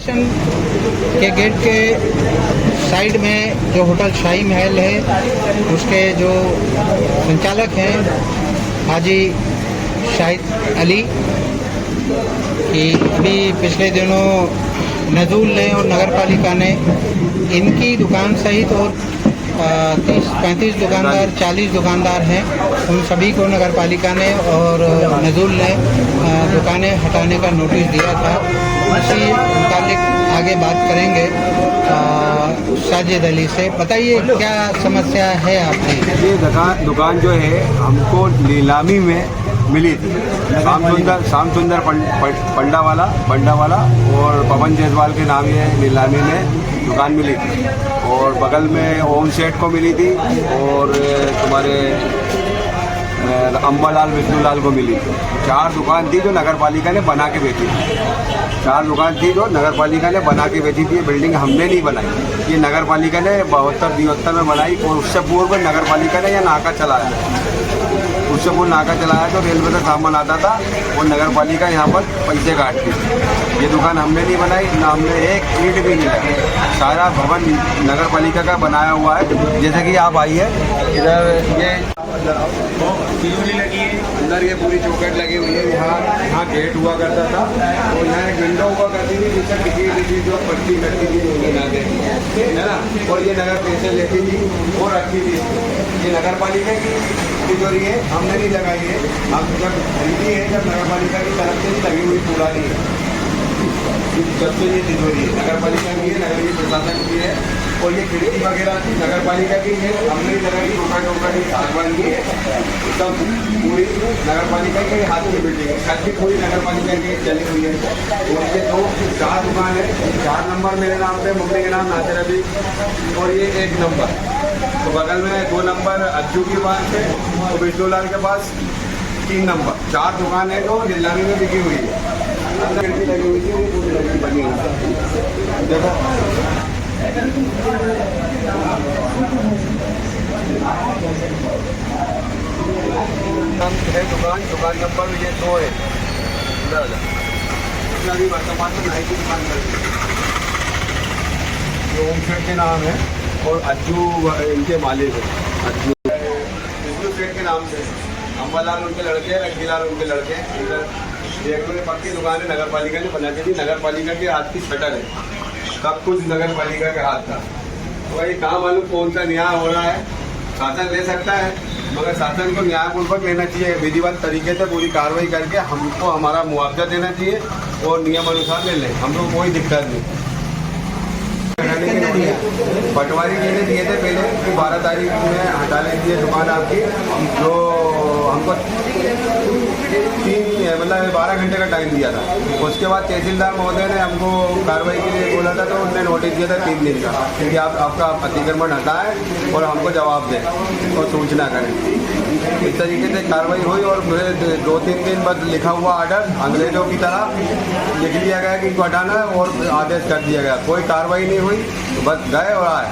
के गेट के साइड में जो होटल शाही महल है उसके जो संचालक हैं हाजी शाहिद अली कि अभी पिछले दिनों नजूल ने और नगर पालिका ने इनकी दुकान सहित और 30-35 दुकानदार 40 दुकानदार हैं, उन सभी को नगर पालिका ने और नजूल ने दुकानें हटाने का नोटिस दिया था। उसी मुतालिक आगे बात करेंगे साजिद अली से। बताइए क्या समस्या है आपकी? ये दुकान जो है हमको नीलामी में मिली थी। श्याम सुंदर पंडा वाला और पवन जायसवाल के नाम ये नीलामी में दुकान मिली थी और बगल में ओम सेठ को मिली थी और तुम्हारे अम्बालाल विष्णुलाल को मिली थी। 4 दुकान थी जो नगर पालिका ने बना के बेची थी। 4 दुकान थी जो नगर पालिका ने बना के बेची थी। ये बिल्डिंग हमने नहीं बनाई, ये नगर पालिका ने 72-73 में बनाई और उससे पूर्व नगर पालिका ने यह नाका चलाया। उससे पूर्व नाका चलाया तो रेलवे का सामान आता था और नगर पालिका यहाँ पर पैसे काटती थी। ये दुकान हमने नहीं बनाई, ना हमने एक ईंट भी नहीं लगाई। सारा भवन नगर पालिका का बनाया हुआ है। जैसे कि आप आइए इधर, ये तिजोरी लगी है, अंदर ये पूरी चौखट लगी हुई है। यहाँ गेट हुआ करता था और यहाँ एक विंडो हुआ करती थी जिससे टिकट जो पर्ची कटती थी है ना, और ये नगर पैसे लेती थी और रखती थी। ये नगर पालिका की तिजोरी है, हमने नहीं लगाई है। हम जब खरीदी है जब नगर पालिका की तरफ से लगी हुई पुरानी है, जब से ये तिजोरी है नगर पालिका की है, नगर की प्रशासन की है। और ये खिड़की वगैरह थी नगर पालिका की है, हमने नहीं लगाई। टोका सागवान की है, सब पूरी नगर पालिका के हाथ की बिल्डिंग है। छत भी पूरी नगर पालिका की चली हुई है। और ये 4 दुकान है। 4 नंबर मेरे नाम पे, मम्मी के नाम नासिर अली, और ये 1 नंबर। तो बगल में 2 नंबर अज्जू के पास है और विष्णुलाल के पास 3 नंबर। 4 दुकान है जो नीलामी में बिकी हुई है। खिड़की लगी हुई थी, वो पूरी लगी बनी हुई है। देखो है दुकान नंबर ये 2 है। अभी वर्तमान में नाई की दुकान कर ओम सेठ के नाम है और अज्जू इनके मालिक है। अज्जू विष्णु सेठ के नाम से, अम्बालाल उनके लड़के हैं, रंगीलाल उनके लड़के हैं। इधर एक पक्की दुकान है, नगर पालिका ने बना के दी। नगर पालिका के हाथ की शटर है, सब कुछ नगर पालिका के हाथ था। तो भाई कहाँ मालूम कौन सा न्याय हो रहा है। शासन ले सकता है मगर शासन को न्यायपूर्वक लेना चाहिए, विधिवत तरीके से पूरी कार्रवाई करके हमको हमारा मुआवजा देना चाहिए और नियम अनुसार ले लें। हम लोग कोई दिक्कत नहीं। पटवारी जी ने दिए थे पहले कि 12 तारीख में हटा लेंगे दुकान आपकी, जो हमको 12 घंटे का टाइम दिया था। उसके बाद तहसीलदार महोदय ने हमको कार्रवाई के लिए बोला था, तो उन्होंने नोटिस दिया था 3 दिन का कि आप आपका अतिक्रमण हटाएं और हमको जवाब दें और सूचना करें। इस तरीके से कार्रवाई हुई और मुझे 2-3 दिन बाद लिखा हुआ आर्डर अंग्रेजों की तरह लिख दिया गया कि इनको हटाना है और आदेश कर दिया गया। कोई कार्रवाई नहीं हुई, बस गए और आए।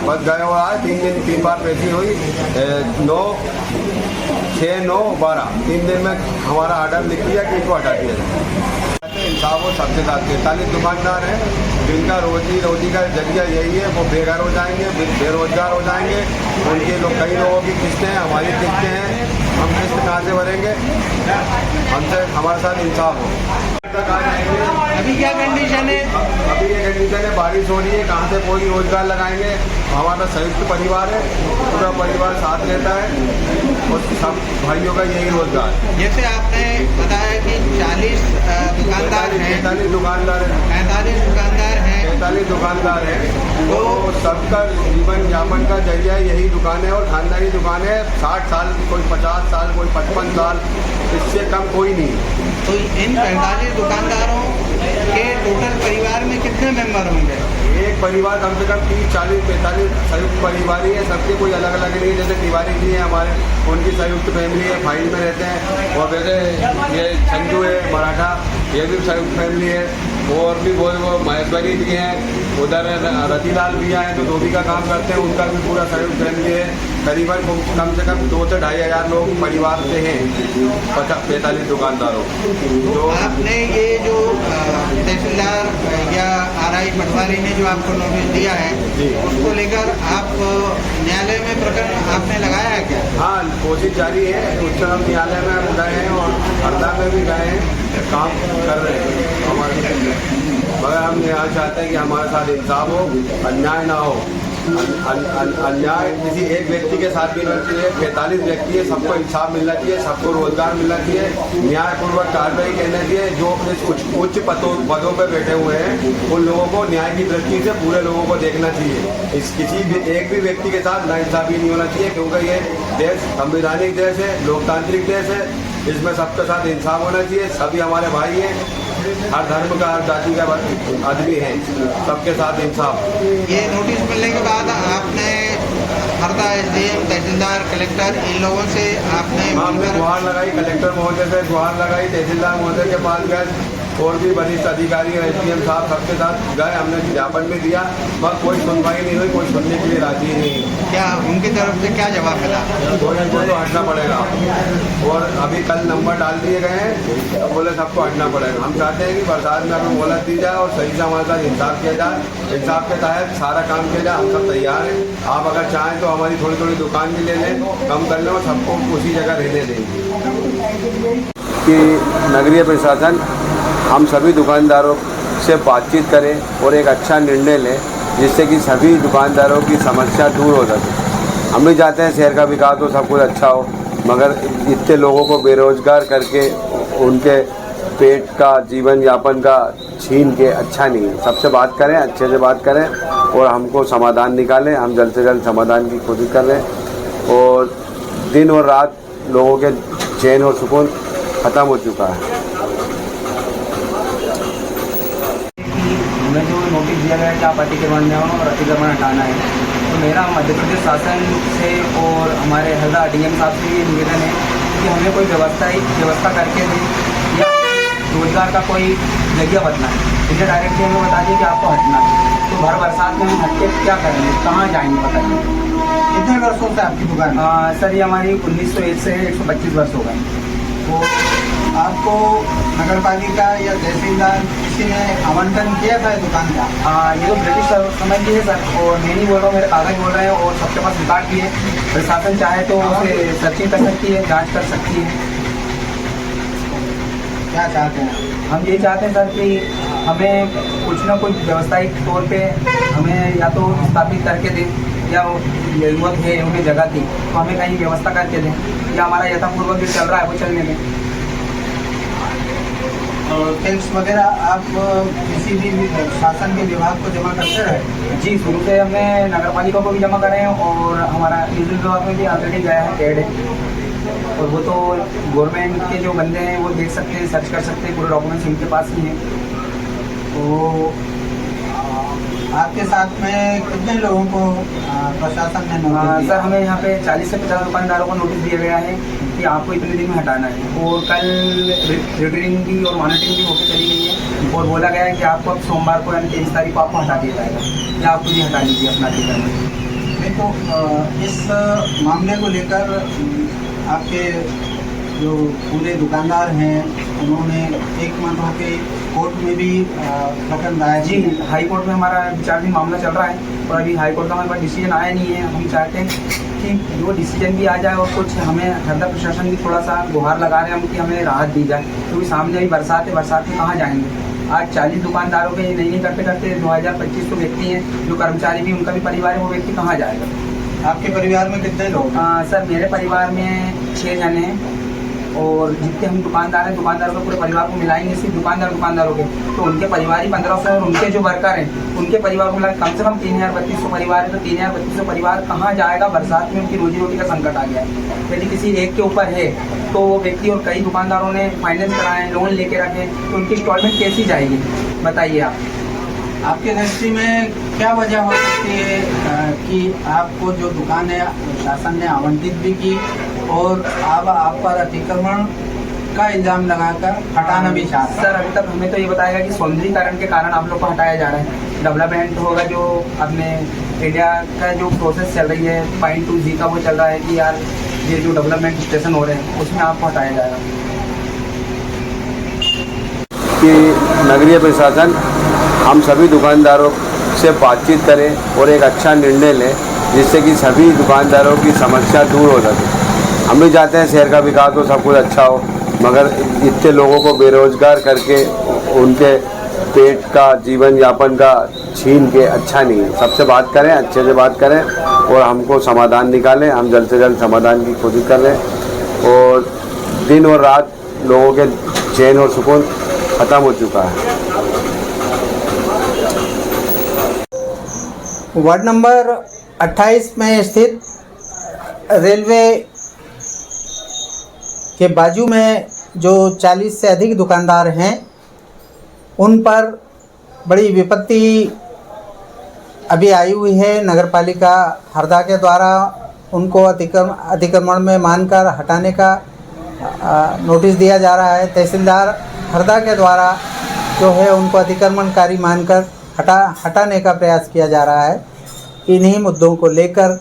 3 बार पेशी हुई, 9, 6, 9, 12 3 दिन में हमारा आर्डर लिख दिया कि इनको हटा दिया जाए। इंसाफ और सबसे साथ 43 दुकानदार हैं जिनका रोजी का जरिया यही है। वो बेघर हो जाएंगे, बेरोजगार हो जाएंगे। उनके लोग, कई लोगों की किस्तें हैं, हमारी किस्तें हैं, हम किस्त कहाँ से भरेंगे? हमसे हमारे साथ इंसाफ हो। अभी क्या कंडीशन है? अभी ये कंडीशन है, बारिश हो रही है, कहाँ से कोई रोजगार लगाएंगे? हमारा संयुक्त परिवार है, पूरा परिवार साथ रहता है और सब भाइयों का यही रोजगार। जैसे आपने बताया कि 40 दुकानदार हैं, 45 दुकानदार हैं, 45 दुकानदार हैं, 45 दुकानदार हैं। तो सबका जीवन यापन का जरिया यही दुकान है और खानदानी दुकान है। 60 साल, कोई 50 साल, कोई 55 साल, इससे कम कोई नहीं। तो इन 45 दुकानदारों के टोटल परिवार में कितने मेंबर होंगे? एक परिवार कम से कम 30, 40, 45 संयुक्त परिवार ही है। सबके कोई अलग अलग नहीं है। जैसे तिवारी जी हैं हमारे, उनकी संयुक्त फैमिली है, फाइल में रहते हैं। और वैसे ये संजू है मराठा, ये भी संयुक्त फैमिली है। और भी वो महेश्वरी भी हैं, उधर रतीलाल भी हैं जो धोबी का काम करते हैं, उनका भी पूरा संयुक्त फैमिली है। करीबन कम से कम 2 से 2,500 लोग परिवार से हैं 45 दुकानदारों। तो आपने ये जो तहसीलदार या आरआई पटवारी ने जो आपको नोटिस दिया है जी। उसको लेकर आप न्यायालय में प्रकरण आपने लगाया है क्या? हाँ, कोशिश जारी है। उच्चतम न्यायालय में हम गए हैं और हरदा में भी गए हैं, काम कर रहे हैं हमारे, मगर हम यहाँ चाहते हैं कि हमारे साथ इंसाफ हो, अन्याय ना हो। अन्याय किसी एक व्यक्ति के साथ भी नहीं चाहिए, 45 व्यक्ति है, सबको इंसाफ मिलना चाहिए, सबको रोजगार मिलना चाहिए, न्यायपूर्वक कार्रवाई करना चाहिए। जो अपने उच्च पदों पर बैठे हुए हैं उन लोगों को न्याय की दृष्टि से पूरे लोगों को देखना चाहिए। इस किसी भी एक भी व्यक्ति के साथ नाइंसाफी नहीं होना चाहिए, क्योंकि ये देश संवैधानिक देश है, लोकतांत्रिक देश है, इसमें सबके साथ इंसाफ होना चाहिए। सभी हमारे भाई हैं, हर धर्म का, हर जाति का आदमी है, सबके साथ इंसाफ। ये नोटिस मिलने के बाद आपने हरदा एसडीएम, तहसीलदार, कलेक्टर इन लोगों से आपने हमने गुहार लगाई, कलेक्टर महोदय से गुहार लगाई, तहसीलदार महोदय के पास गए और भी वरिष्ठ अधिकारी और एसडीएम साहब सबके साथ गए, हमने ज्ञापन भी दिया, मगर कोई सुनवाई नहीं हुई, कोई सुनने के लिए राजी नहीं। क्या उनकी तरफ से क्या जवाब मिला? तो इनको तो हटना पड़ेगा, और अभी कल नंबर डाल दिए गए हैं, तो बोले सबको हटना पड़ेगा। हम चाहते हैं कि बरसात में हमें मोहलत दी जाए और सही से हमारे साथ इंसाफ किया जाए, इंसाफ के तहत सारा काम किया जाए। हम सब तैयार हैं, आप अगर चाहें तो हमारी थोड़ी थोड़ी दुकान भी ले लें, कम कर लें और सबको उसी जगह रहने देंगे। कि नगरीय प्रशासन हम सभी दुकानदारों से बातचीत करें और एक अच्छा निर्णय लें, जिससे कि सभी दुकानदारों की समस्या दूर हो सके। हम भी चाहते हैं शहर का विकास हो, सब कुछ अच्छा हो, मगर इतने लोगों को बेरोजगार करके उनके पेट का, जीवन यापन का छीन के अच्छा नहीं है। सबसे बात करें, अच्छे से बात करें और हमको समाधान निकालें। हम जल्द से जल्द समाधान की कोशिश कर रहे हैं, और दिन और रात लोगों के चैन और सुकून ख़त्म हो चुका है। हमें जो नोटिस दिया गया है कि आप अतिक्रमण में हो और अतिक्रमण हटाना है, तो मेरा मध्य प्रदेश शासन से और हमारे हरदा डीएम साहब से ये निवेदन है कि हमें कोई व्यवस्था करके दें, या रोजगार का कोई जरिया बदलना है। इसे डायरेक्टली हमें बता दिए कि आपको हटना है, तो भर बरसात में हम हट के क्या करेंगे, कहाँ जाएंगे बताइए। कितने वर्षों से आपकी दुकान है? सर ये हमारी 1901 से 125 वर्ष हो गए। तो आपको नगर पालिका या तहसीलदार किसी ने आवंटन किया था दुकान का? ये तो ब्रिटिश समय की है सर, और मैं नहीं बोल रहा हूँ, मेरे कागज बोल रहे हैं, और सबके पास रिकॉर्ड भी है। प्रशासन चाहे तो उसे सर्चिंग कर सकती है, जांच कर सकती है। क्या चाहते हैं? हम ये चाहते हैं सर कि हमें कुछ ना कुछ व्यवसायिक तौर पे हमें या तो स्थापित करके दें, या जरूरत है उन्हें जगह दी तो हमें कहीं व्यवस्था करके दें, या हमारा यथापूर्वक जो चल रहा है वो चलने दें। और टैक्स वगैरह आप किसी भी शासन के विभाग को जमा करते रहे? जी, शुरू से हमने नगर पालिका को भी जमा करे हैं, और हमारा बिजली विभाग में भी ऑलरेडी गया है, पेड है, और वो तो गवर्नमेंट के जो बंदे हैं वो देख सकते हैं, सर्च कर सकते हैं, पूरे डॉक्यूमेंट्स उनके पास ही हैं। तो आपके साथ में कितने लोगों को प्रशासन ने नोटिस दिया? सर हमें यहाँ पे 40 से 50 दुकानदारों को नोटिस दिया गया है कि आपको इतने दिन में हटाना है, और कल रिटर्निंग भी और मॉनिटरिंग भी होकर चली गई है, और बोला गया है कि आपको अब सोमवार को यानी 23 तारीख को आपको हटा दिया जाएगा, या आप खुद ही हटा लीजिए अपना ठिकाना। नहीं तो इस मामले को लेकर आपके जो पूरे दुकानदार हैं उन्होंने एक मत होकर कोर्ट में भी प्रकरण दायर जी, हाई कोर्ट में हमारा विचाराधीन मामला चल रहा है, और अभी हाई कोर्ट का हमारे पास डिसीजन आया नहीं है। हम चाहते हैं कि वो डिसीजन भी आ जाए, और कुछ हमें हरदा प्रशासन भी थोड़ा सा गुहार लगा रहे हैं हम कि हमें राहत दी जाए, क्योंकि सामने अभी बरसात है, बरसात में कहाँ जाएंगे। आज 40 दुकानदारों के नहीं करते करते 2025 तो व्यक्ति हैं, जो कर्मचारी भी उनका भी परिवार है, वो व्यक्ति कहाँ जाएगा। आपके परिवार में कितने लोग? सर मेरे परिवार में 6 जने हैं, और जितने हम दुकानदार हैं, दुकानदारों के पूरे परिवार को मिलाएंगे, सिर्फ दुकानदारों के, तो उनके परिवार ही 1500 और उनके जो वर्कर हैं उनके परिवार को मिला कम से कम 3200 परिवार है। तो 3200 परिवार कहाँ जाएगा, बरसात में उनकी रोजी रोटी का संकट आ गया है। यदि किसी एक के ऊपर है तो वो व्यक्ति, और कई दुकानदारों ने फाइनेंस कराए, लोन लेके रखे, तो उनकी इंस्टॉलमेंट कैसी जाएगी बताइए आप। आपके दृष्टि में क्या वजह हो सकती है कि आपको जो दुकान है शासन ने आवंटित भी की और अब आप पर अतिक्रमण का इल्जाम लगाकर हटाना भी चाहते हैं? सर अभी तक हमें तो ये बताएगा कि सौंदर्यीकरण के कारण आप लोग को हटाया जा रहा है। डेवलपमेंट होगा, जो अपने इंडिया का जो प्रोसेस चल रही है पॉइंट 2G का, वो चल रहा है कि यार ये जो डेवलपमेंट स्टेशन हो रहे हैं उसमें आपको हटाया जाएगा। कि नगरीय प्रशासन हम सभी दुकानदारों से बातचीत करें और एक अच्छा निर्णय लें जिससे कि सभी दुकानदारों की समस्या दूर हो सके। हम भी चाहते हैं शहर का विकास हो, सब कुछ अच्छा हो, मगर इतने लोगों को बेरोजगार करके उनके पेट का जीवन यापन का छीन के अच्छा नहीं है। सबसे बात करें, अच्छे से बात करें और हमको समाधान निकालें। हम जल्द से जल्द समाधान की कोशिश कर रहे हैं और दिन और रात लोगों के चैन और सुकून ख़त्म हो चुका है। वार्ड नंबर 28 में स्थित रेलवे के बाजू में जो 40 से अधिक दुकानदार हैं उन पर बड़ी विपत्ति अभी आई हुई है। नगरपालिका हरदा के द्वारा उनको अतिक्रमण में मानकर हटाने का नोटिस दिया जा रहा है। तहसीलदार हरदा के द्वारा जो है उनको अतिक्रमणकारी मानकर हटाने का प्रयास किया जा रहा है। इन्हीं मुद्दों को लेकर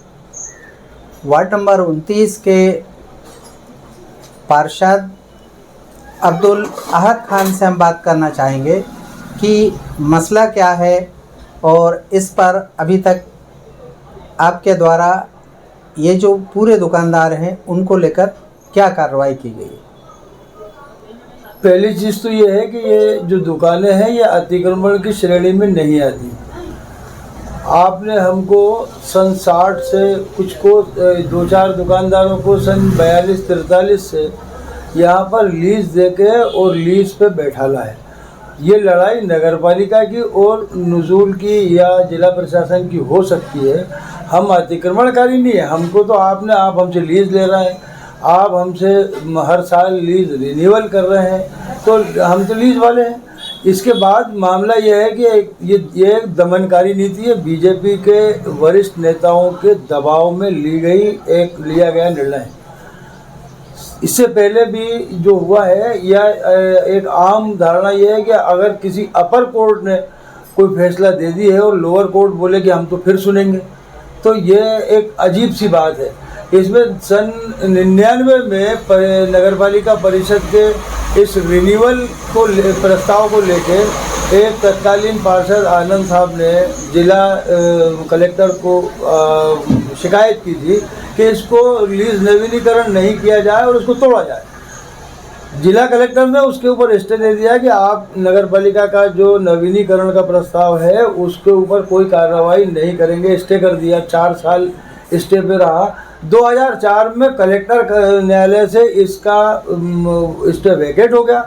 वार्ड नंबर 29 के पार्षद अब्दुल अहद खान से हम बात करना चाहेंगे कि मसला क्या है और इस पर अभी तक आपके द्वारा ये जो पूरे दुकानदार हैं उनको लेकर क्या कार्रवाई की गई है। पहली चीज़ तो ये है कि ये जो दुकानें हैं ये अतिक्रमण की श्रेणी में नहीं आती। आपने हमको सन 60 से कुछ को 2-4 दुकानदारों को सन 42-43 से यहाँ पर लीज देके और लीज पे बैठाला है। ये लड़ाई नगरपालिका की और नुज़ूल की या जिला प्रशासन की हो सकती है। हम अतिक्रमणकारी नहीं है। हमको तो आप हमसे लीज ले रहा है, आप हमसे हर साल लीज रिन्यूअल कर रहे हैं, तो हम तो लीज वाले हैं। इसके बाद मामला यह है कि ये एक दमनकारी नीति है। बीजेपी के वरिष्ठ नेताओं के दबाव में लिया गया निर्णय है। इससे पहले भी जो हुआ है या एक आम धारणा यह है कि अगर किसी अपर कोर्ट ने कोई फैसला दे दी है और लोअर कोर्ट बोले कि हम तो फिर सुनेंगे, तो ये एक अजीब सी बात है। इसमें सन 99 में नगरपालिका परिषद के इस रिन्यूअल को प्रस्ताव को लेके एक तत्कालीन पार्षद आनंद साहब ने जिला कलेक्टर को शिकायत की थी कि इसको लीज नवीनीकरण नहीं किया जाए और उसको तोड़ा जाए। जिला कलेक्टर ने उसके ऊपर स्टे दे दिया कि आप नगरपालिका का जो नवीनीकरण का प्रस्ताव है उसके ऊपर कोई कार्रवाई नहीं करेंगे, स्टे कर दिया। 4 साल स्टे पे रहा। 2004 में कलेक्टर न्यायालय से इसका स्टे वैकेट हो गया,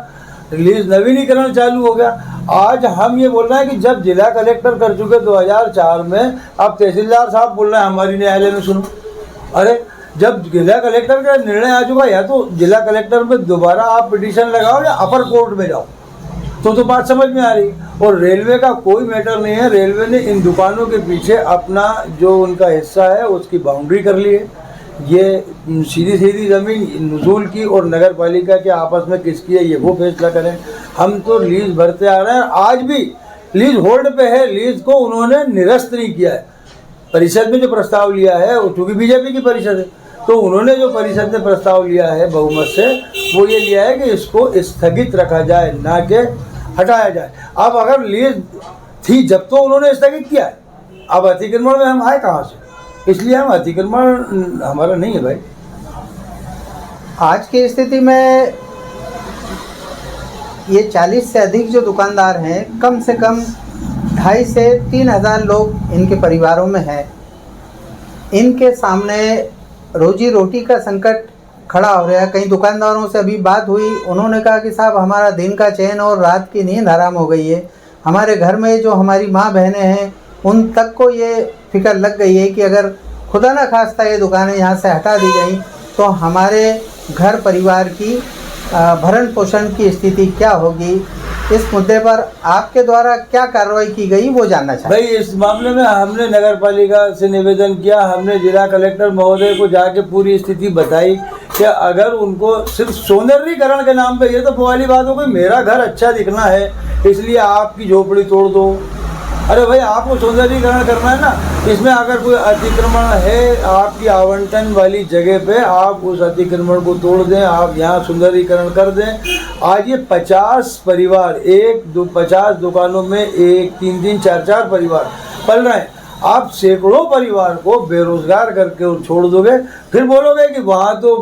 लीज नवीनीकरण चालू हो गया। आज हम ये बोल रहे हैं कि जब जिला कलेक्टर कर चुके 2004 में, अब तहसीलदार साहब बोल रहे हैं हमारी न्यायालय में सुनो। अरे जब जिला कलेक्टर का निर्णय आ चुका, या तो जिला कलेक्टर में दोबारा आप पिटीशन लगाओ या अपर कोर्ट में जाओ, तो बात समझ में आ रही। और रेलवे का कोई मैटर नहीं है। रेलवे ने इन दुकानों के पीछे अपना जो उनका हिस्सा है उसकी बाउंड्री कर ली है। ये सीधी ज़मीन नुज़ूल की और नगर पालिका के आपस में किसकी है ये वो फैसला करें। हम तो लीज भरते आ रहे हैं, आज भी लीज होल्ड पे है। लीज को उन्होंने निरस्त नहीं किया है। परिषद में जो प्रस्ताव लिया है वो चूँकि बीजेपी की परिषद है, तो उन्होंने जो परिषद ने प्रस्ताव लिया है बहुमत से, वो ये लिया है कि इसको स्थगित रखा जाए, ना कि हटाया जाए। अब अगर लीज थी जब तो उन्होंने स्थगित किया है, अब अतिक्रमण में हम आए कहाँ से? इसलिए हम अतिक्रमण हमारा नहीं है भाई। आज की स्थिति में ये 40 से अधिक जो दुकानदार हैं, कम से कम 2,500 से 3,000 लोग इनके परिवारों में हैं। इनके सामने रोजी रोटी का संकट खड़ा हो रहा है। कई दुकानदारों से अभी बात हुई, उन्होंने कहा कि साहब हमारा दिन का चैन और रात की नींद हराम हो गई है। हमारे घर में जो हमारी माँ बहनें हैं उन तक को ये फिक्र लग गई है कि अगर खुदा ना खास्ता ये दुकानें यहाँ से हटा दी गई तो हमारे घर परिवार की भरण पोषण की स्थिति क्या होगी। इस मुद्दे पर आपके द्वारा क्या कार्रवाई की गई वो जानना चाहिए। भाई इस मामले में हमने नगर पालिका से निवेदन किया, हमने जिला कलेक्टर महोदय को जाके पूरी स्थिति बताई कि अगर उनको सिर्फ सौंदर्यीकरण के नाम पे, ये तो वाली बात हो गई, मेरा घर अच्छा दिखना है इसलिए आपकी झोपड़ी तोड़ दो, अरे भाई आपको सौंदर्यीकरण करना है ना, इसमें अगर कोई अतिक्रमण है आपकी आवंटन वाली जगह पे, आप उस अतिक्रमण को तोड़ दें, आप यहाँ सुंदरीकरण कर दें। आज ये 50 परिवार 50 दुकानों में 1 3 4 परिवार पल रहे हैं। आप सैकड़ों परिवार को बेरोजगार करके छोड़ दोगे, फिर बोलोगे कि वहाँ तो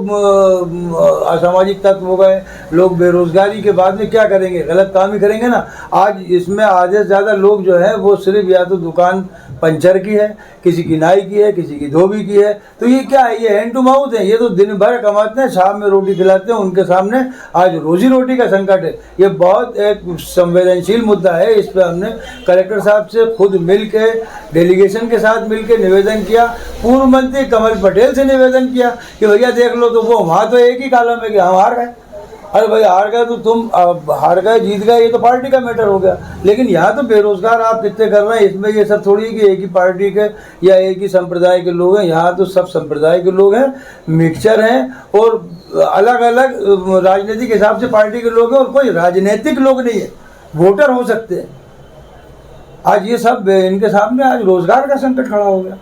असामाजिक तत्व हो गए, लोग बेरोजगारी के बाद में क्या करेंगे, गलत काम ही करेंगे ना। आज इसमें आधे से ज़्यादा लोग जो है वो सिर्फ या तो दुकान पंचर की है, किसी की नाई की है, किसी की धोबी की है, तो ये क्या है, ये हैंड टू माउथ है। ये तो दिन भर कमाते हैं, शाम में रोटी खिलाते हैं, उनके सामने आज रोजी रोटी का संकट है। ये बहुत एक संवेदनशील मुद्दा है। इस पर हमने कलेक्टर साहब से खुद मिल के, डेलीगेशन के साथ मिल के निवेदन किया, पूर्व मंत्री कमल पटेल से निवेदन किया कि भैया देख लो, तो वो वहाँ तो एक ही कॉलम है कि हम हार गए। अरे भाई हार गए तो तुम हार गए जीत गए, ये तो पार्टी का मैटर हो गया। लेकिन यहाँ तो बेरोजगार आप कितने कर रहे हैं, इसमें ये सब थोड़ी है कि एक ही पार्टी के या एक ही संप्रदाय के लोग हैं। यहाँ तो सब संप्रदाय के लोग हैं, मिक्सचर हैं और अलग अलग राजनीतिक हिसाब से पार्टी के लोग हैं, और कोई राजनीतिक लोग नहीं है, वोटर हो सकते हैं। आज ये सब इनके सामने आज रोजगार का संकट खड़ा हो गया।